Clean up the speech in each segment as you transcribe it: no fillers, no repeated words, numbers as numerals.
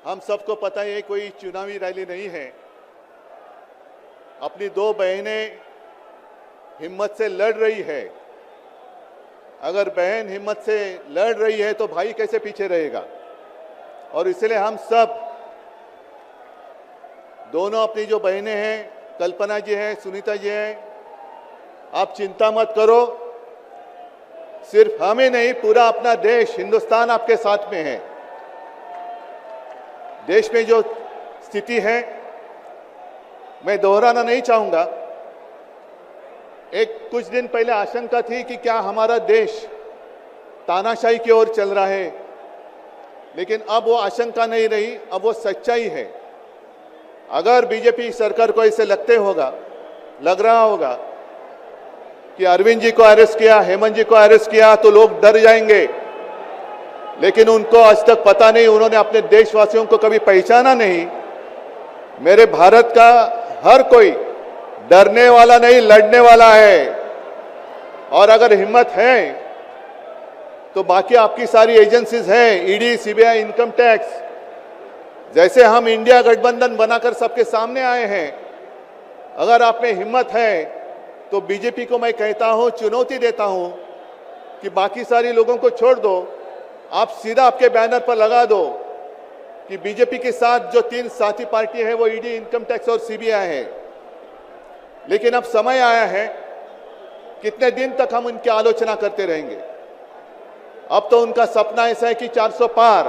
हम सबको पता है कोई चुनावी रैली नहीं है। अपनी दो बहनें हिम्मत से लड़ रही है। अगर बहन हिम्मत से लड़ रही है तो भाई कैसे पीछे रहेगा। और इसलिए हम सब दोनों अपनी जो बहनें हैं, कल्पना जी हैं, सुनीता जी हैं, आप चिंता मत करो। सिर्फ हमें नहीं, पूरा अपना देश हिंदुस्तान आपके साथ में है। देश में जो स्थिति है मैं दोहराना नहीं चाहूंगा। कुछ दिन पहले आशंका थी कि क्या हमारा देश तानाशाही की ओर चल रहा है, लेकिन अब वो आशंका नहीं रही, अब वो सच्चाई है। अगर बीजेपी सरकार को ऐसे लग रहा होगा कि अरविंद जी को अरेस्ट किया, हेमंत जी को अरेस्ट किया तो लोग डर जाएंगे, लेकिन उनको आज तक पता नहीं, उन्होंने अपने देशवासियों को कभी पहचाना नहीं। मेरे भारत का हर कोई डरने वाला नहीं, लड़ने वाला है। और अगर हिम्मत है तो बाकी आपकी सारी एजेंसीज हैं, ईडी, सीबीआई, इनकम टैक्स, जैसे हम इंडिया गठबंधन बनाकर सबके सामने आए हैं। अगर आप में हिम्मत है तो बीजेपी को मैं कहता हूं, चुनौती देता हूं कि बाकी सारी लोगों को छोड़ दो, आप सीधा आपके बैनर पर लगा दो कि बीजेपी के साथ जो 3 साथी पार्टी है वो ईडी, इनकम टैक्स और सीबीआई है। लेकिन अब समय आया है, कितने दिन तक हम उनकी आलोचना करते रहेंगे। अब तो उनका सपना ऐसा है कि 400 पार।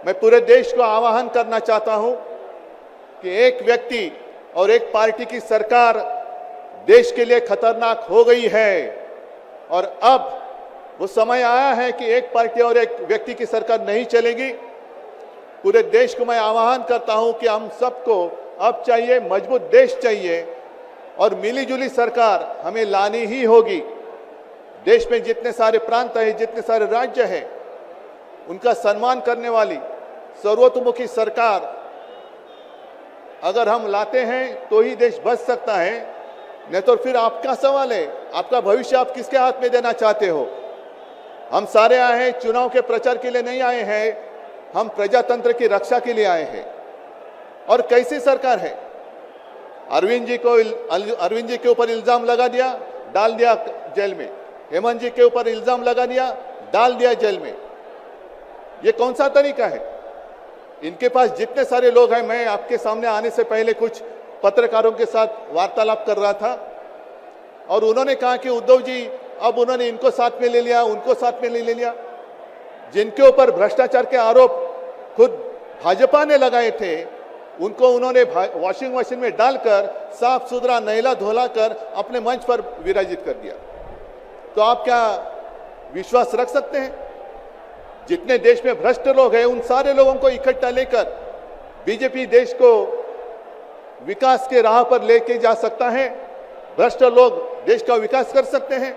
मैं पूरे देश को आह्वान करना चाहता हूं कि एक व्यक्ति और एक पार्टी की सरकार देश के लिए खतरनाक हो गई है, और अब वो समय आया है कि एक पार्टी और एक व्यक्ति की सरकार नहीं चलेगी। पूरे देश को मैं आह्वान करता हूं कि हम सबको अब चाहिए, मजबूत देश चाहिए, और मिलीजुली सरकार हमें लानी ही होगी। देश में जितने सारे प्रांत हैं, जितने सारे राज्य हैं, उनका सम्मान करने वाली सर्वतोमुखी सरकार अगर हम लाते हैं तो ही देश बच सकता है, नहीं तो फिर आपका सवाल है, आपका भविष्य आप किसके हाथ में देना चाहते हो। हम सारे आए हैं चुनाव के प्रचार के लिए नहीं आए हैं, हम प्रजातंत्र की रक्षा के लिए आए हैं। और कैसी सरकार है, अरविंद जी के ऊपर इल्जाम लगा दिया, डाल दिया जेल में, हेमंत जी के ऊपर इल्जाम लगा दिया, डाल दिया जेल में। ये कौन सा तरीका है। इनके पास जितने सारे लोग हैं, मैं आपके सामने आने से पहले कुछ पत्रकारों के साथ वार्तालाप कर रहा था और उन्होंने कहा कि उद्धव जी अब उन्होंने इनको साथ में ले लिया, उनको साथ में ले लिया। जिनके ऊपर भ्रष्टाचार के आरोप खुद भाजपा ने लगाए थे, उनको उन्होंने वॉशिंग मशीन में डालकर साफ सुथरा नहला धोला कर अपने मंच पर विराजित कर दिया। तो आप क्या विश्वास रख सकते हैं। जितने देश में भ्रष्ट लोग हैं, उन सारे लोगों को इकट्ठा लेकर बीजेपी देश को विकास के राह पर लेके जा सकता है। भ्रष्ट लोग देश का विकास कर सकते हैं।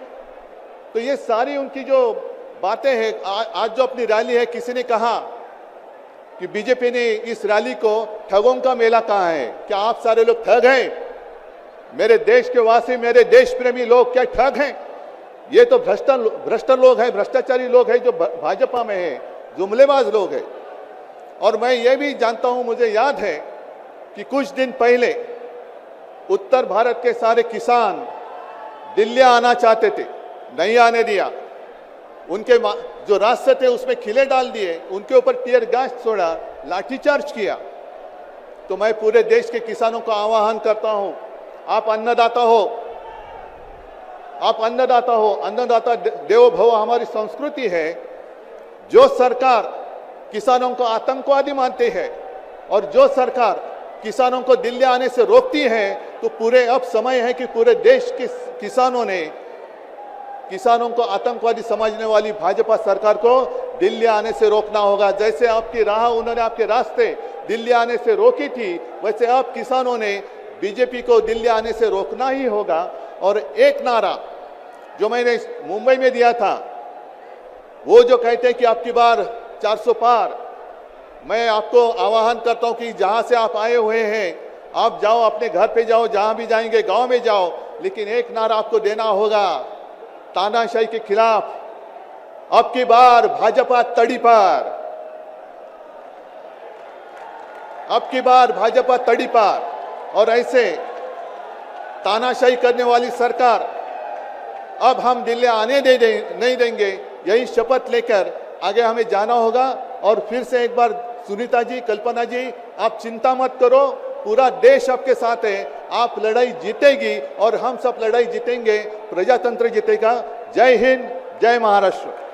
तो ये सारी उनकी जो बातें हैं, आज जो अपनी रैली है, किसी ने कहा कि बीजेपी ने इस रैली को ठगों का मेला कहा है। क्या आप सारे लोग ठग हैं। मेरे देश के वासी, मेरे देश प्रेमी लोग क्या ठग हैं। ये तो भ्रष्ट लोग हैं, भ्रष्टाचारी लोग हैं जो भाजपा में हैं, जुमलेबाज लोग हैं। और मैं ये भी जानता हूं, मुझे याद है कि कुछ दिन पहले उत्तर भारत के सारे किसान दिल्ली आना चाहते थे, नहीं आने दिया। उनके जो रास्ते थे उसमें खिले डाल दिए, उनके ऊपर टीयर गैस छोड़ा, लाठीचार्ज किया। तो मैं पूरे देश के किसानों को आह्वान करता हूं, आप अन्नदाता हो, अन्नदाता देवो भव हमारी संस्कृति है। जो सरकार किसानों को आतंकवादी मानती है और जो सरकार किसानों को दिल्ली आने से रोकती है, तो अब समय है कि पूरे देश के किसानों को आतंकवादी समझने वाली भाजपा सरकार को दिल्ली आने से रोकना होगा। जैसे आपकी राह, उन्होंने आपके रास्ते दिल्ली आने से रोकी थी, वैसे अब किसानों ने बीजेपी को दिल्ली आने से रोकना ही होगा। और एक नारा जो मैंने मुंबई में दिया था, वो जो कहते हैं कि आपकी बार 400 पार, मैं आपको आह्वान करता हूं कि जहां से आप आए हुए हैं, आप जाओ, अपने घर पे जाओ, जहां भी जाएंगे, गांव में जाओ, लेकिन एक नारा आपको देना होगा तानाशाही के खिलाफ, अब की बार भाजपा तड़ी पर। अब की बार भाजपा तड़ीपार और ऐसे तानाशाही करने वाली सरकार अब हम दिल्ली आने नहीं देंगे। यही शपथ लेकर आगे हमें जाना होगा। और फिर से एक बार सुनीता जी, कल्पना जी, आप चिंता मत करो, पूरा देश आपके साथ है। आप लड़ाई जीतेगी और हम सब लड़ाई जीतेंगे, प्रजातंत्र जीतेगा। जय हिंद, जय महाराष्ट्र।